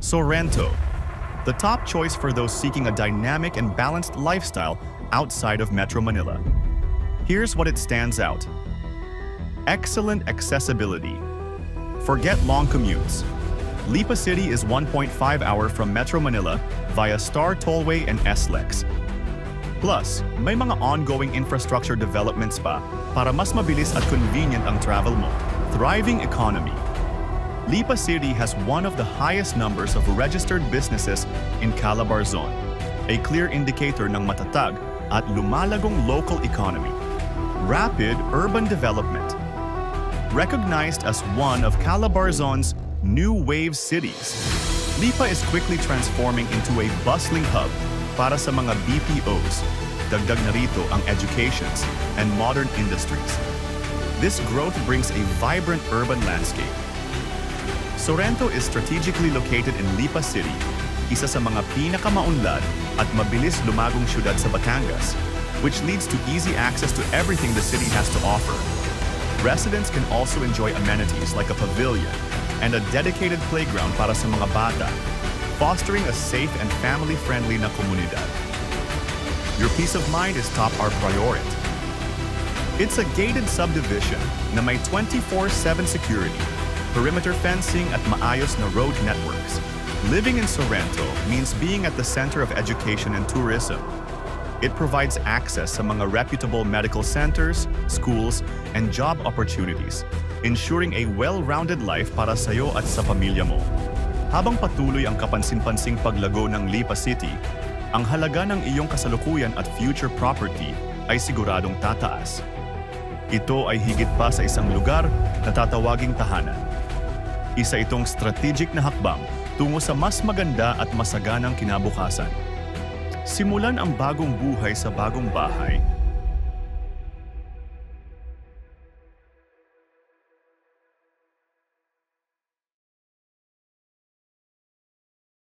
Sorrento, the top choice for those seeking a dynamic and balanced lifestyle outside of Metro Manila. Here's what it stands out. Excellent accessibility. Forget long commutes. Lipa City is 1.5 hour from Metro Manila via Star Tollway and SLEX. Plus, may mga ongoing infrastructure developments pa para mas mabilis at convenient ang travel mo. Thriving economy. Lipa City has one of the highest numbers of registered businesses in Calabarzon, a clear indicator ng matatag at lumalagong local economy. Rapid urban development. Recognized as one of Calabarzon's new wave cities, Lipa is quickly transforming into a bustling hub para sa mga BPOs. Dagdag na rito ang educations and modern industries. This growth brings a vibrant urban landscape. Sorrento is strategically located in Lipa City, isa sa mga pinakamaunlad at mabilis lumagong syudad sa Batangas, which leads to easy access to everything the city has to offer. Residents can also enjoy amenities like a pavilion and a dedicated playground para sa mga bata, fostering a safe and family-friendly na komunidad. Your peace of mind is top our priority. It's a gated subdivision na may 24/7 security, perimeter fencing at maayos na road networks. Living in Sorrento means being at the center of education and tourism. It provides access sa mga reputable medical centers, schools, and job opportunities, ensuring a well-rounded life para sa'yo at sa pamilya mo. Habang patuloy ang kapansin-pansing paglago ng Lipa City, ang halaga ng iyong kasalukuyan at future property ay siguradong tataas. Ito ay higit pa sa isang lugar na tatawaging tahanan. Isa itong strategic na hakbang tungo sa mas maganda at masaganang kinabukasan. Simulan ang bagong buhay sa bagong bahay